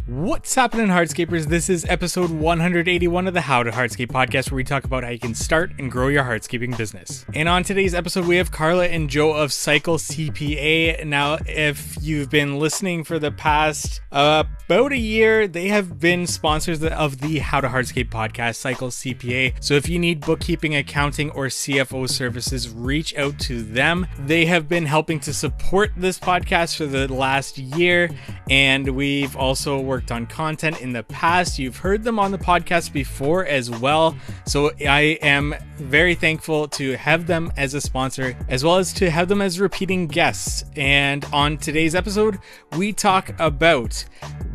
What's happening, Hardscapers? This is episode 181 of the How to Hardscape podcast, where we talk about how you can start and grow your hardscaping business. And on today's episode, we have Carla and Joe of Cycle CPA. Now, if you've been listening for the past about a year, they have been sponsors of the How to Hardscape podcast, Cycle CPA. So if you need bookkeeping, accounting, or CFO services, reach out to them. They have been helping to support this podcast for the last year, and we've also worked on content in the past. You've heard them on the podcast before as well. So I am very thankful to have them as a sponsor, as well as to have them as repeating guests. And on today's episode, we talk about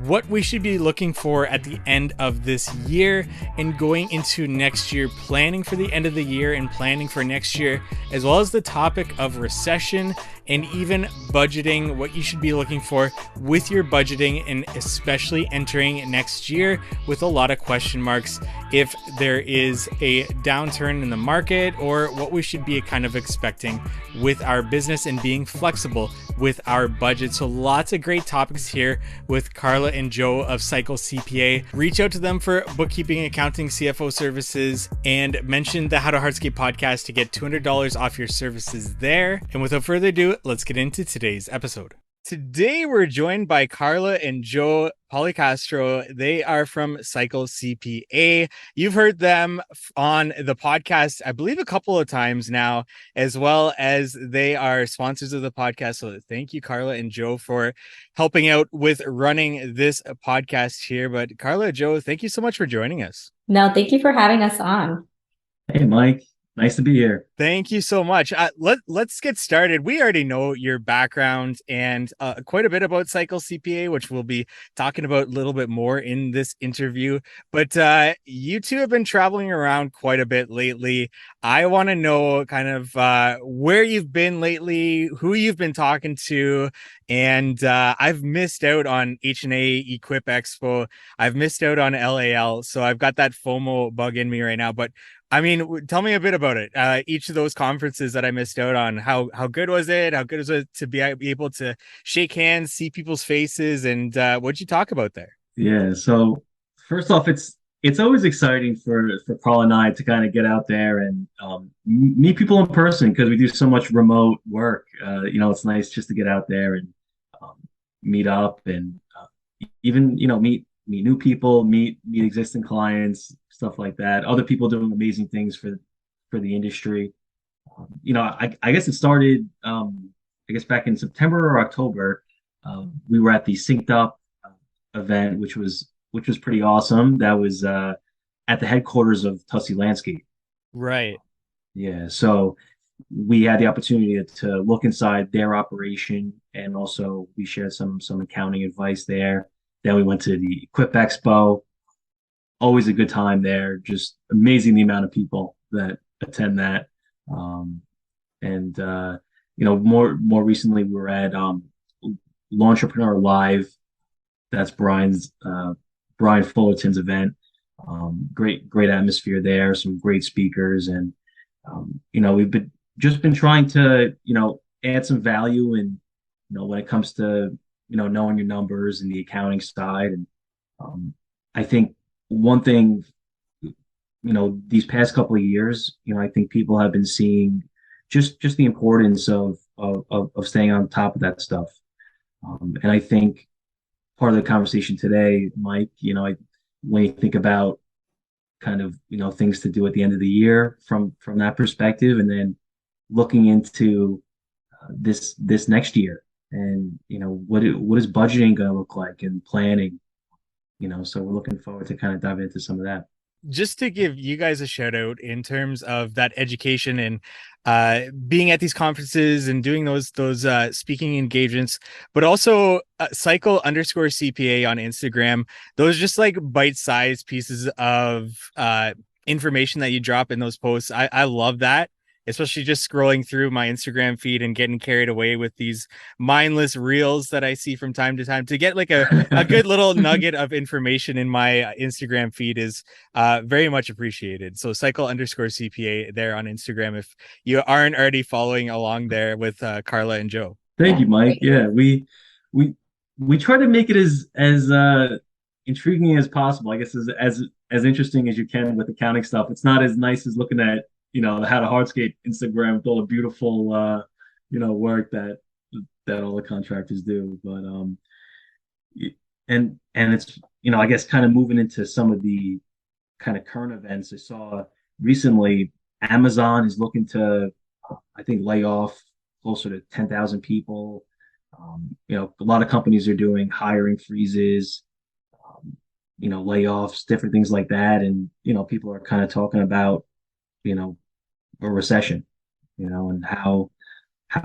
what we should be looking for at the end of this year and going into next year, planning for the end of the year and planning for next year, as well as the topic of recession and even budgeting, what you should be looking for with your budgeting, and especially entering next year with a lot of question marks if there is a downturn in the market, or what we should be kind of expecting with our business and being flexible with our budget. So lots of great topics here with Carla and Joe of Cycle CPA. Reach out to them for bookkeeping, accounting, CFO services, and mention the How to Hardscape podcast to get $200 off your services there. And without further ado, let's get into today's episode. Today, we're joined by Carla and Joe Policastro. They are from Cycle CPA. You've heard them on the podcast, I believe, a couple of times now, as well as they are sponsors of the podcast. So thank you, Carla and Joe, for helping out with running this podcast here. But Carla, Joe, thank you so much for joining us. No, thank you for having us on. Hey, Mike. Nice to be here. Thank you so much. Let's get started. We already know your background and quite a bit about Cycle CPA, which we'll be talking about a little bit more in this interview. But you two have been traveling around quite a bit lately. I want to know kind of where you've been lately, who you've been talking to. And I've missed out on H&A Equip Expo. I've missed out on LAL. So I've got that FOMO bug in me right now. But I mean, tell me a bit about it. Each of those conferences that I missed out on, how good was it? How good was it to be able to shake hands, see people's faces, and what'd you talk about there? Yeah. So first off, it's always exciting for Carl and I to kind of get out there and meet people in person, because we do so much remote work. It's nice just to get out there and meet up and even meet new people, meet existing clients, stuff like that. Other people doing amazing things for the industry. I guess it started, back in September or October. We were at the Synced Up event, which was pretty awesome. That was at the headquarters of Tussey Landscape. Right. Yeah. So we had the opportunity to look inside their operation, and also we shared some accounting advice there. Then we went to the Equip Expo. Always a good time there. Just amazing the amount of people that attend that. More recently we were at Launchpreneur Live. That's Brian Fullerton's event. Great atmosphere there. Some great speakers, and we've been trying to add some value, and when it comes to knowing your numbers and the accounting side. And I think one thing, these past couple of years, I think people have been seeing just the importance of staying on top of that stuff. And I think part of the conversation today, Mike, when you think about kind of, things to do at the end of the year from that perspective, and then looking into this next year, and what is budgeting going to look like, and planning, so we're looking forward to kind of diving into some of that. Just to give you guys a shout out in terms of that education and being at these conferences and doing those speaking engagements, but also Cycle_CPA on Instagram. Those just like bite-sized pieces of information that you drop in those posts. I love that. Especially just scrolling through my Instagram feed and getting carried away with these mindless reels that I see from time to time, to get like a good little nugget of information in my Instagram feed is very much appreciated. So Cycle_CPA there on Instagram, if you aren't already following along there with Carla and Joe. Thank you, Mike. Yeah, we try to make it as intriguing as possible. I guess as interesting as you can with accounting stuff. It's not as nice as looking at, the How to Hardscape Instagram with all the beautiful work that all the contractors do. But and it's, I guess kind of moving into some of the kind of current events. I saw recently Amazon is looking to, I think, lay off closer to 10,000 people. A lot of companies are doing hiring freezes, layoffs, different things like that. And, people are kind of talking about, you know, a recession, and how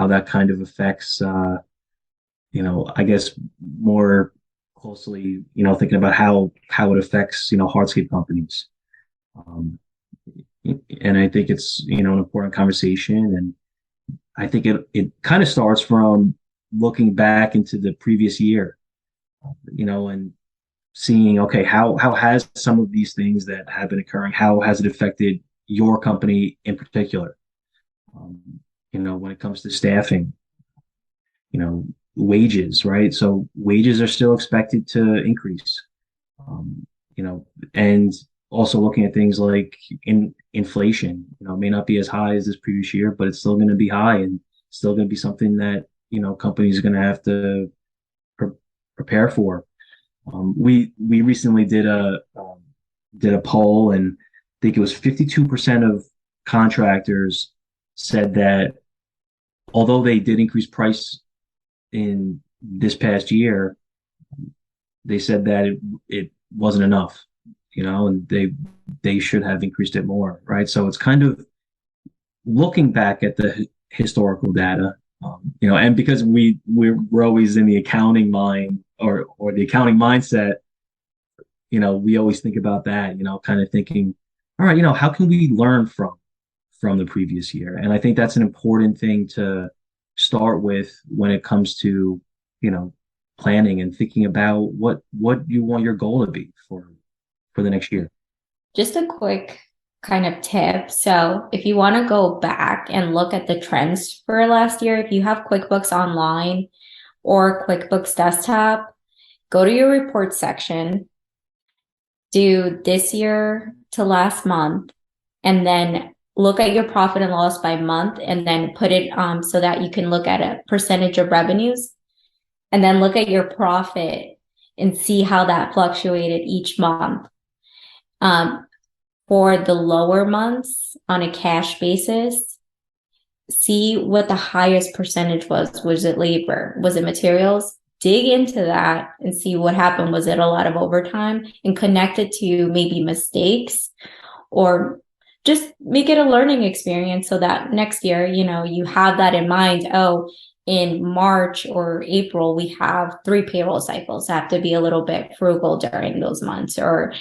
that kind of affects, I guess more closely, thinking about how it affects, hardscape companies. Um, and I think it's, an important conversation. And I think it kind of starts from looking back into the previous year, and seeing, okay, how has some of these things that have been occurring, how has it affected your company in particular? Um, when it comes to staffing, wages, right? So wages are still expected to increase, um, and also looking at things like inflation, it may not be as high as this previous year, but it's still going to be high and still going to be something that, companies are going to have to pre prepare for. We recently did a poll, and I think it was 52% of contractors said that although they did increase price in this past year, they said that it wasn't enough, and they should have increased it more, right? So it's kind of looking back at the historical data, and because we're always in the accounting mind or the accounting mindset, we always think about that, kind of thinking, all right, how can we learn from the previous year? And I think that's an important thing to start with when it comes to, planning and thinking about what you want your goal to be for the next year. Just a quick kind of tip. So if you want to go back and look at the trends for last year, if you have QuickBooks Online or QuickBooks Desktop, go to your report section, do this year to last month, and then look at your profit and loss by month, and then put it so that you can look at a percentage of revenues, and then look at your profit and see how that fluctuated each month. For the lower months on a cash basis, see what the highest percentage was. Was it labor? Was it materials? Dig into that and see what happened. Was it a lot of overtime? And connect it to maybe mistakes, or just make it a learning experience so that next year, you have that in mind. Oh, in March or April, we have 3 payroll cycles. I have to be a little bit frugal during those months. Or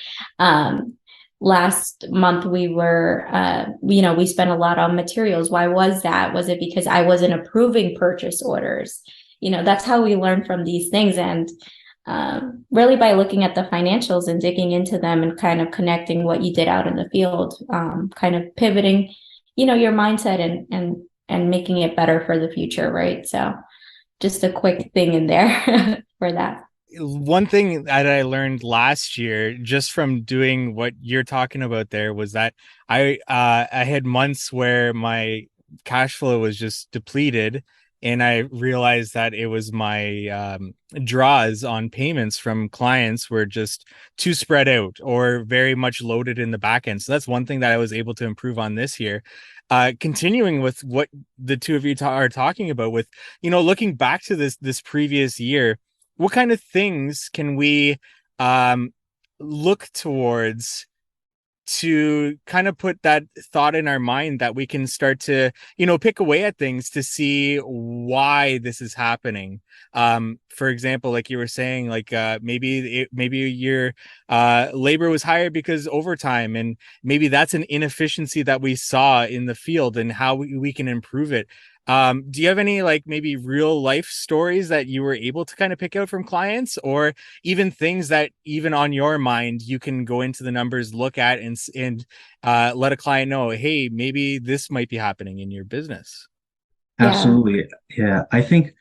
last month we were, we spent a lot on materials. Why was that? Was it because I wasn't approving purchase orders? That's how we learn from these things. And really by looking at the financials and digging into them and kind of connecting what you did out in the field, kind of pivoting, your mindset and making it better for the future, right? So just a quick thing in there for that. One thing that I learned last year just from doing what you're talking about there was that I had months where my cash flow was just depleted, and I realized that it was my draws on payments from clients were just too spread out or very much loaded in the back end. So that's one thing that I was able to improve on this year. Continuing with what the two of you are talking about, with looking back to this previous year, what kind of things can we look towards to kind of put that thought in our mind that we can start to, pick away at things to see why this is happening? For example, like you were saying, like maybe your labor was higher because overtime, and maybe that's an inefficiency that we saw in the field and how we can improve it. Do you have any like maybe real life stories that you were able to kind of pick out from clients, or even things that even on your mind you can go into the numbers, look at, and let a client know, hey, maybe this might be happening in your business? Yeah. Absolutely. Yeah. I think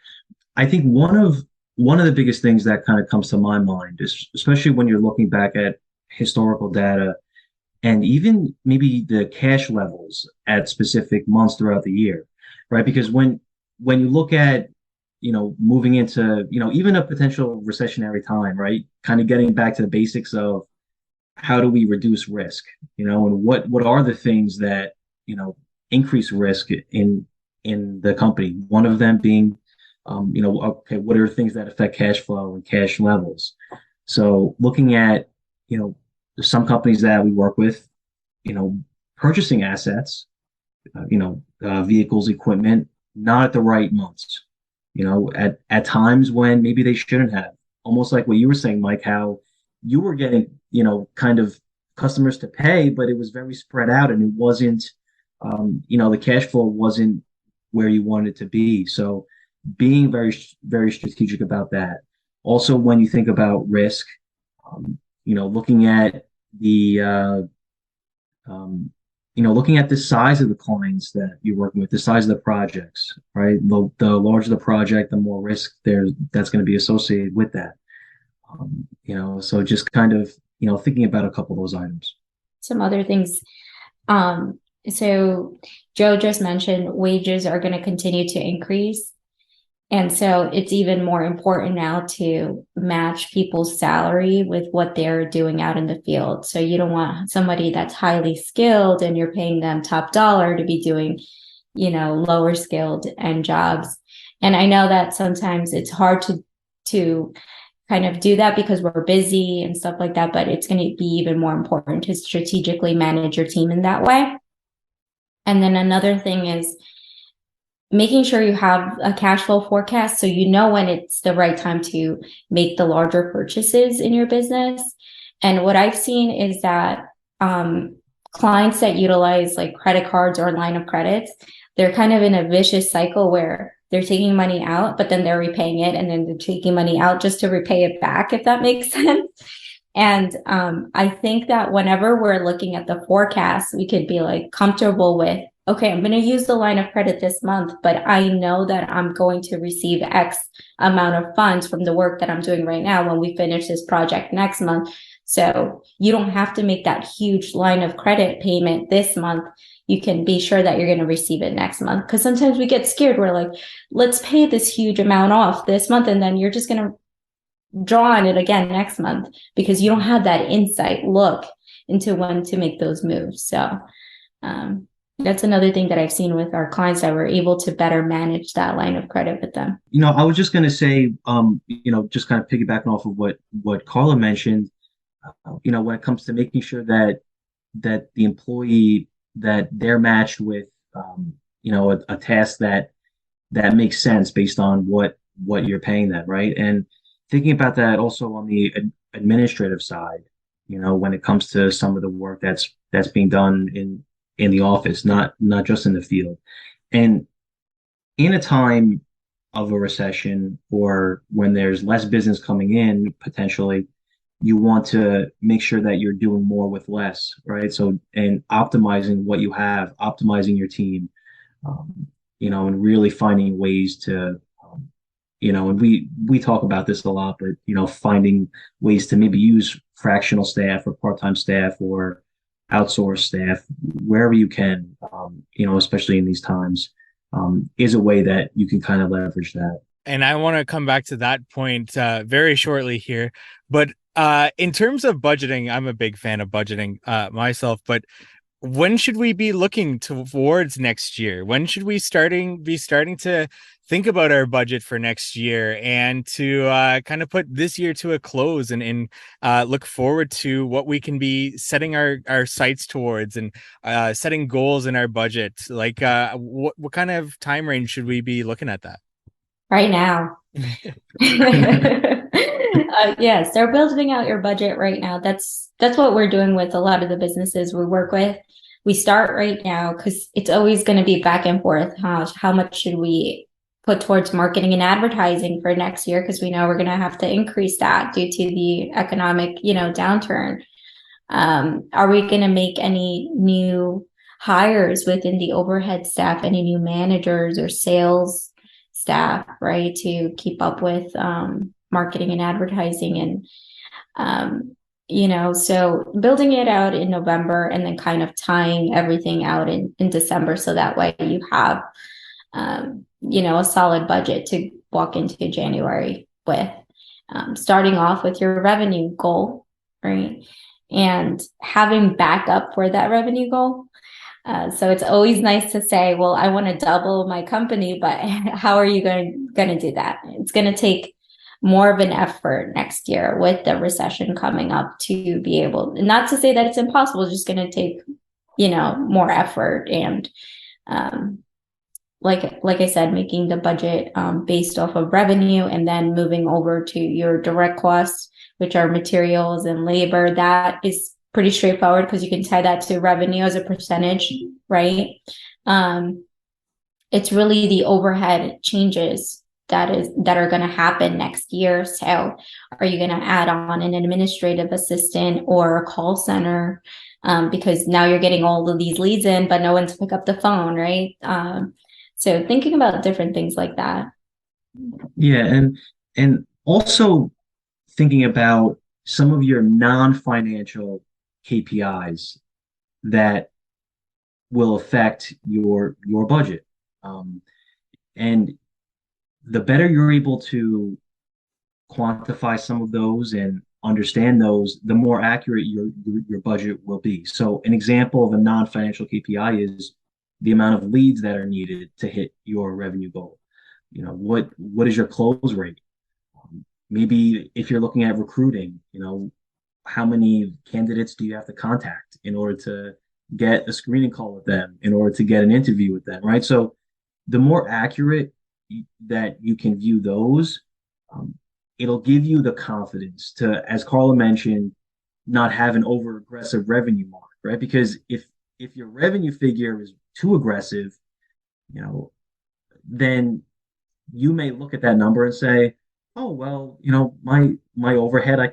one of one of the biggest things that kind of comes to my mind is, especially when you're looking back at historical data and even maybe the cash levels at specific months throughout the year, right? Because when you look at, moving into, even a potential recessionary time, right? Kind of getting back to the basics of how do we reduce risk, and what are the things that, increase risk in the company. One of them being, okay, what are things that affect cash flow and cash levels? So looking at, some companies that we work with, you know, purchasing assets, vehicles, equipment, not at the right months, at times when maybe they shouldn't have. Almost like what you were saying, Mike, how you were getting, kind of customers to pay, but it was very spread out and it wasn't, the cash flow wasn't where you wanted it to be. So being very, very strategic about that. Also, when you think about risk, looking at the looking at the size of the clients that you're working with, the size of the projects, right? The larger the project, the more risk that's going to be associated with that. So just kind of, thinking about a couple of those items. Some other things. So Joe just mentioned wages are going to continue to increase. And so it's even more important now to match people's salary with what they're doing out in the field. So you don't want somebody that's highly skilled and you're paying them top dollar to be doing, lower skilled end jobs. And I know that sometimes it's hard to kind of do that because we're busy and stuff like that, but it's going to be even more important to strategically manage your team in that way. And then another thing is making sure you have a cash flow forecast so you know when it's the right time to make the larger purchases in your business. And what I've seen is that clients that utilize like credit cards or line of credits, they're kind of in a vicious cycle where they're taking money out, but then they're repaying it, and then they're taking money out just to repay it back, if that makes sense. And I think that whenever we're looking at the forecast, we could be like comfortable with, okay, I'm going to use the line of credit this month, but I know that I'm going to receive X amount of funds from the work that I'm doing right now when we finish this project next month. So you don't have to make that huge line of credit payment this month. You can be sure that you're going to receive it next month. Because sometimes we get scared. We're like, let's pay this huge amount off this month, and then you're just going to draw on it again next month because you don't have that insight look into when to make those moves. So that's another thing that I've seen with our clients, that we're able to better manage that line of credit with them. I was just going to say, just kind of piggybacking off of what Carla mentioned, when it comes to making sure that the employee, that they're matched with, a task that makes sense based on what you're paying them, right? And thinking about that also on the administrative side, when it comes to some of the work that's being done in the office, not just in the field. And in a time of a recession, or when there's less business coming in, potentially, you want to make sure that you're doing more with less, right? So, and optimizing what you have, optimizing your team, and really finding ways to, and we talk about this a lot, but, finding ways to maybe use fractional staff or part-time staff or outsource staff wherever you can, especially in these times, is a way that you can kind of leverage that. And I want to come back to that point very shortly here. But in terms of budgeting, I'm a big fan of budgeting myself. But when should we be looking towards next year? When should we be starting to think about our budget for next year and to kind of put this year to a close and look forward to what we can be setting our sights towards and setting goals in our budget? Like what kind of time range should we be looking at that? Right now. Yes, they're building out your budget right now. That's what we're doing with a lot of the businesses we work with. We start right now because it's always going to be back and forth. How much should we put towards marketing and advertising for next year? Because we know we're going to have to increase that due to the economic, downturn. Are we going to make any new hires within the overhead staff? Any new managers or sales staff, right, to keep up with marketing and advertising and so building it out in November and then kind of tying everything out in December, so that way you have a solid budget to walk into January with. Starting off with your revenue goal, right? And having backup for that revenue goal. So it's always nice to say, well, I want to double my company, but how are you going to do that? It's going to take more of an effort next year with the recession coming up to be able, not to say that it's impossible, it's just going to take, more effort. And like I said, making the budget based off of revenue and then moving over to your direct costs, which are materials and labor. That is pretty straightforward because you can tie that to revenue as a percentage, right? It's really the overhead changes that are going to happen next year. So are you going to add on an administrative assistant or a call center? Because now you're getting all of these leads in, but no one to pick up the phone, right? So thinking about different things like that. Yeah, and also thinking about some of your non-financial KPIs that will affect your budget. And the better you're able to quantify some of those and understand those, the more accurate your budget will be. So an example of a non-financial KPI is the amount of leads that are needed to hit your revenue goal. What is your close rate? Maybe if you're looking at recruiting, how many candidates do you have to contact in order to get a screening call with them, in order to get an interview with them, right? So the more accurate that you can view those, it'll give you the confidence to, as Carla mentioned, not have an over aggressive revenue mark, right? Because if your revenue figure is too aggressive, then you may look at that number and say, oh, well, my overhead, I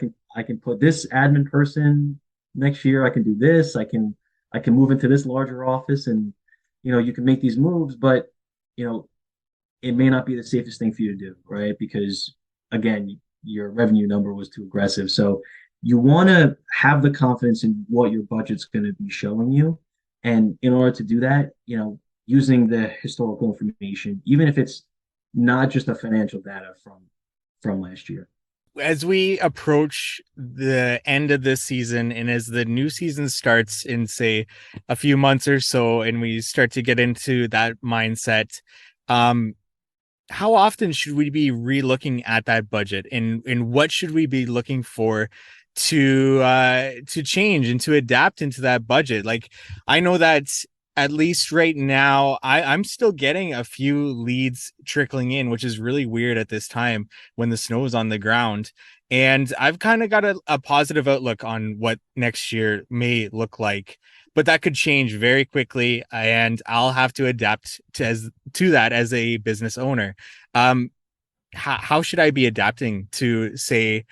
can put this admin person next year. I can do this. I can move into this larger office, and you can make these moves, but it may not be the safest thing for you to do, right? Because again, your revenue number was too aggressive. So you want to have the confidence in what your budget's going to be showing you, and in order to do that, using the historical information, even if it's not just the financial data from last year. As we approach the end of this season and as the new season starts in, say, a few months or so, and we start to get into that mindset, how often should we be re-looking at that budget, and what should we be looking for to change and to adapt into that budget? Like, I know that at least right now, I'm still getting a few leads trickling in, which is really weird at this time when the snow is on the ground. And I've kind of got a positive outlook on what next year may look like, but that could change very quickly, and I'll have to adapt to that as a business owner. How should I be adapting to, say,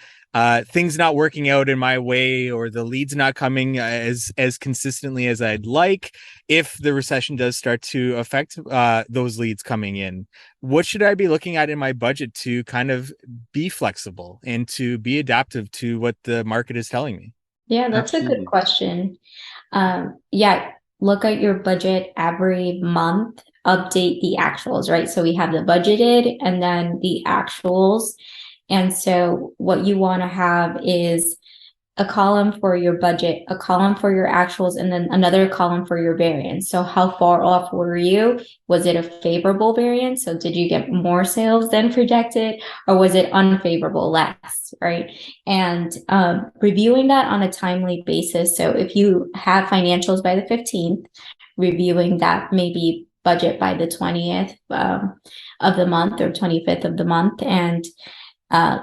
things not working out in my way, or the leads not coming as consistently as I'd like? If the recession does start to affect those leads coming in, what should I be looking at in my budget to kind of be flexible and to be adaptive to what the market is telling me? Yeah, that's a good question. Yeah, look at your budget every month, update the actuals, right? So we have the budgeted and then the actuals. And so what you want to have is a column for your budget, a column for your actuals, and then another column for your variance. So how far off were you? Was it a favorable variance? So did you get more sales than projected, or was it unfavorable, less, right? And reviewing that on a timely basis. So if you have financials by the 15th, reviewing that maybe budget by the 20th of the month or 25th of the month. And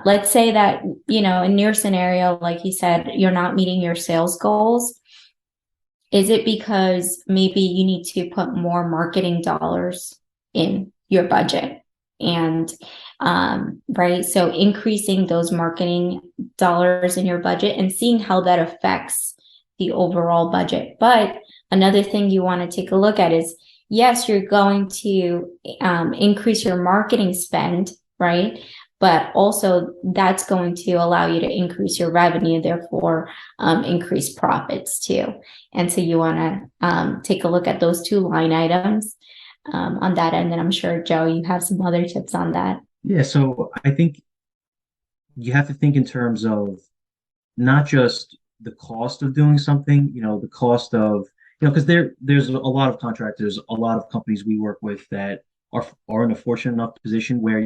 let's say that, in your scenario, like you said, you're not meeting your sales goals. Is it because maybe you need to put more marketing dollars in your budget? And, right. So increasing those marketing dollars in your budget and seeing how that affects the overall budget. But another thing you want to take a look at is, yes, you're going to increase your marketing spend, right? But also that's going to allow you to increase your revenue, therefore increase profits too. And so you want to take a look at those two line items on that end. And I'm sure, Joe, you have some other tips on that. Yeah, so I think you have to think in terms of not just the cost of doing something, the cost of, because there's a lot of contractors, a lot of companies we work with that are in a fortunate enough position where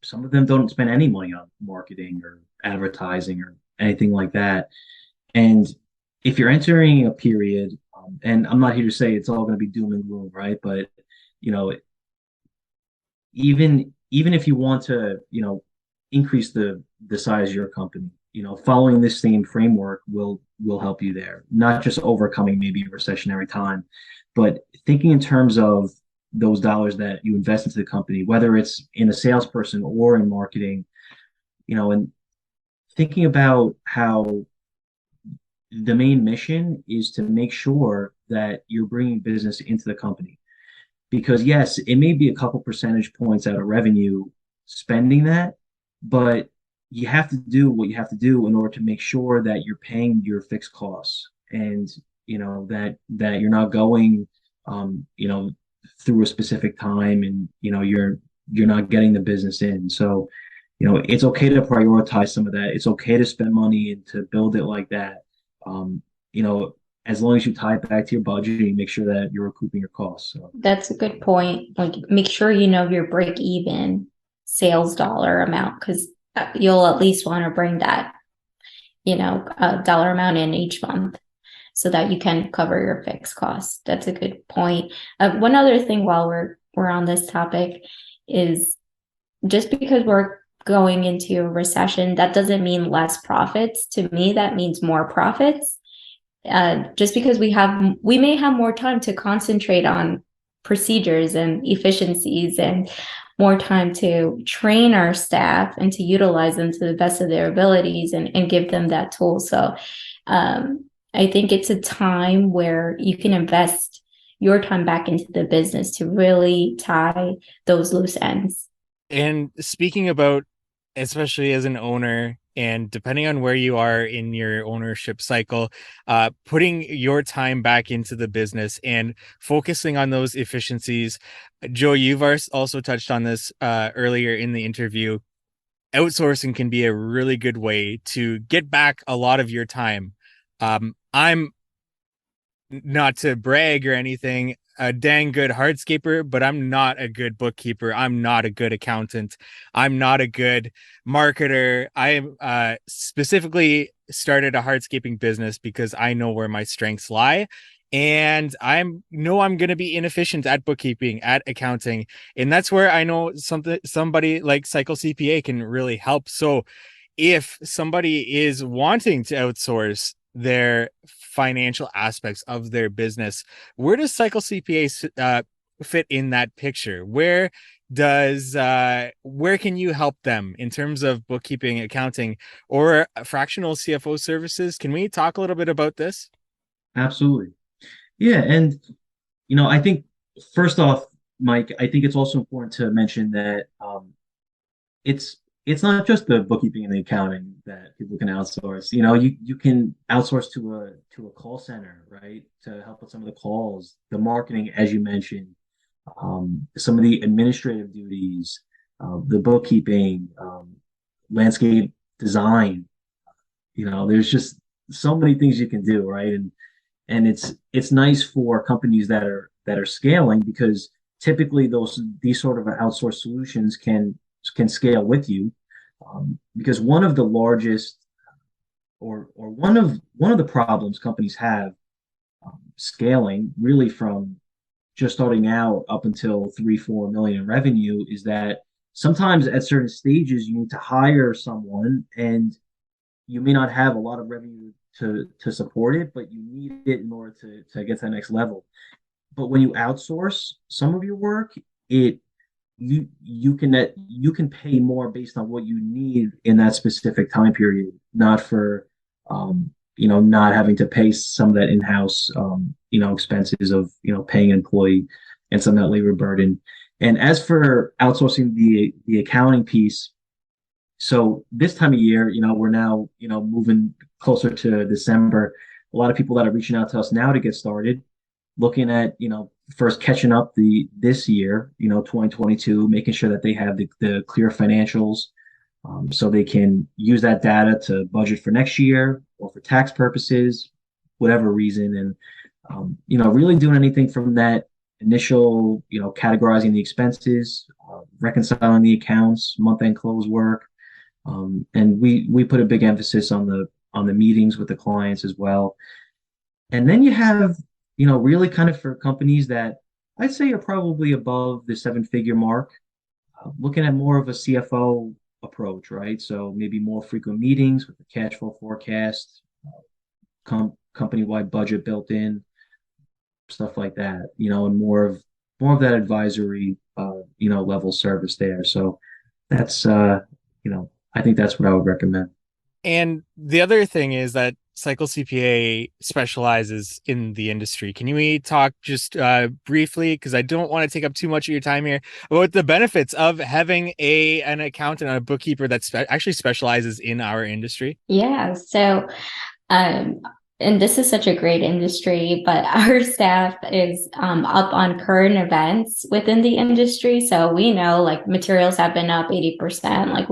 some of them don't spend any money on marketing or advertising or anything like that. And if you're entering a period, and I'm not here to say it's all going to be doom and gloom, right? But you know, even if you want to, increase the size of your company, following this same framework will help you there. Not just overcoming maybe a recessionary time, but thinking in terms of those dollars that you invest into the company, whether it's in a salesperson or in marketing, and thinking about how the main mission is to make sure that you're bringing business into the company. Because yes, it may be a couple percentage points out of revenue spending that, but you have to do what you have to do in order to make sure that you're paying your fixed costs, and that you're not going through a specific time, and you're not getting the business in. So it's okay to prioritize some of that. It's okay to spend money and to build it like that. um, you know as long as you tie it back to your budget and you make sure that you're recouping your costs. So That's a good point. Like, make sure you know your break even sales dollar amount, because you'll at least want to bring that, dollar amount in each month so that you can cover your fixed costs. That's a good point. One other thing while we're on this topic is, just because we're going into a recession, that doesn't mean less profits. To me, that means more profits. Just because we may have more time to concentrate on procedures and efficiencies, and more time to train our staff and to utilize them to the best of their abilities, and give them that tool. So I think it's a time where you can invest your time back into the business to really tie those loose ends. And speaking about, especially as an owner, and depending on where you are in your ownership cycle, putting your time back into the business and focusing on those efficiencies. Joe, you've also touched on this earlier in the interview. Outsourcing can be a really good way to get back a lot of your time. I'm, not to brag or anything, a dang good hardscaper, but I'm not a good bookkeeper. I'm not a good accountant. I'm not a good marketer. I specifically started a hardscaping business because I know where my strengths lie. And I'm going to be inefficient at bookkeeping, at accounting. And that's where I know somebody like Cycle CPA can really help. So if somebody is wanting to outsource their financial aspects of their business, where does Cycle CPA fit in that picture? Where can you help them in terms of bookkeeping, accounting, or fractional CFO services? Can we talk a little bit about this? absolutely. Yeah, and I think first off, Mike, I think it's also important to mention that it's it's not just the bookkeeping and the accounting that people can outsource. You can outsource to a call center, right, to help with some of the calls, the marketing, as you mentioned, some of the administrative duties, the bookkeeping, landscape design. There's just so many things you can do, right? And it's nice for companies that are scaling, because typically these sort of outsourced solutions can scale with you, because one of the largest, or one of the problems companies have, scaling really from just starting out up until 3-4 million in revenue, is that sometimes at certain stages you need to hire someone, and you may not have a lot of revenue to support it, but you need it in order to get to the next level. But when you outsource some of your work, you can pay more based on what you need in that specific time period, not for not having to pay some of that in-house expenses of paying an employee. and some of that labor burden. And as for outsourcing the accounting piece, so this time of year, we're now, moving closer to December. A lot of people that are reaching out to us now to get started, looking at, first catching up this year, 2022, making sure that they have the clear financials, so they can use that data to budget for next year or for tax purposes, whatever reason. And, really doing anything from that initial, categorizing the expenses, reconciling the accounts, month-end close work. And we put a big emphasis on the meetings with the clients as well. And then you have, really kind of for companies that I'd say are probably above the seven-figure mark, looking at more of a CFO approach, right? So maybe more frequent meetings with the cash flow forecast, company-wide budget built in, stuff like that, and more of that advisory, level service there. So that's, I think that's what I would recommend. And the other thing is that Cycle CPA specializes in the industry. Can we talk just briefly, because I don't want to take up too much of your time here, about the benefits of having an accountant and a bookkeeper that actually specializes in our industry? Yeah. So, and this is such a great industry, but our staff is up on current events within the industry. So we know like materials have been up 80%. Like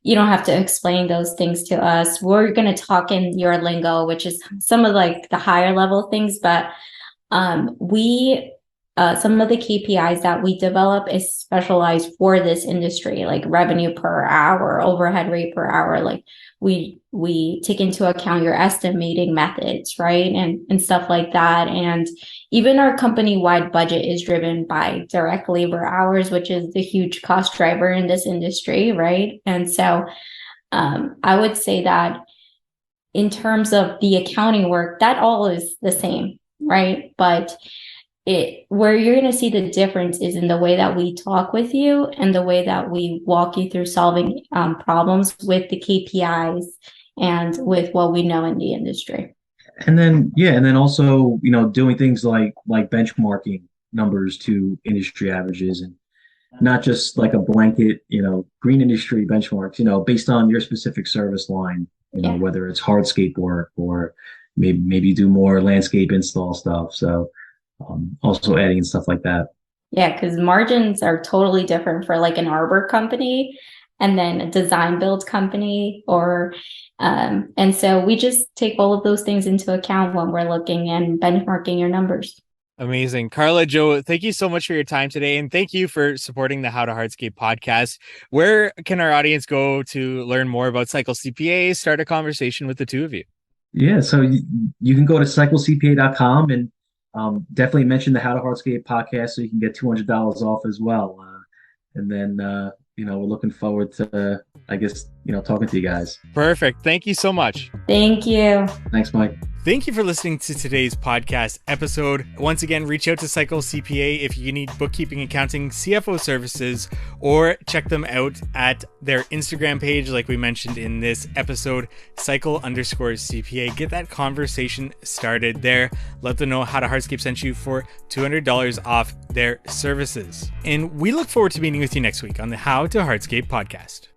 you don't have to explain those things to us. We're going to talk in your lingo, which is some of like the higher level things, but some of the KPIs that we develop is specialized for this industry, like revenue per hour, overhead rate per hour. Like we take into account your estimating methods, right? And stuff like that. And even our company-wide budget is driven by direct labor hours, which is the huge cost driver in this industry, right? And so I would say that in terms of the accounting work, that all is the same, right? But where you're going to see the difference is in the way that we talk with you and the way that we walk you through solving problems with the KPIs and with what we know in the industry. And then also, doing things like benchmarking numbers to industry averages, and not just like a blanket, green industry benchmarks, based on your specific service line, whether it's hardscape work or maybe do more landscape install stuff. So also adding and stuff like that. Yeah, because margins are totally different for like an arbor company and then a design build company, and so we just take all of those things into account when we're looking and benchmarking your numbers. Amazing. Carla, Joe, thank you so much for your time today. And thank you for supporting the How to Hardscape podcast. Where can our audience go to learn more about Cycle CPA, start a conversation with the two of you? Yeah, so you can go to cyclecpa.com and definitely mention the How to Hardscape podcast so you can get $200 off as well. And then, we're looking forward to, talking to you guys. Perfect. Thank you so much. Thank you. Thanks, Mike. Thank you for listening to today's podcast episode. Once again, reach out to Cycle CPA if you need bookkeeping, accounting, CFO services, or check them out at their Instagram page, like we mentioned in this episode, cycle_CPA. Get that conversation started there. Let them know How to Hardscape sent you for $200 off their services. And we look forward to meeting with you next week on the How to Hardscape podcast.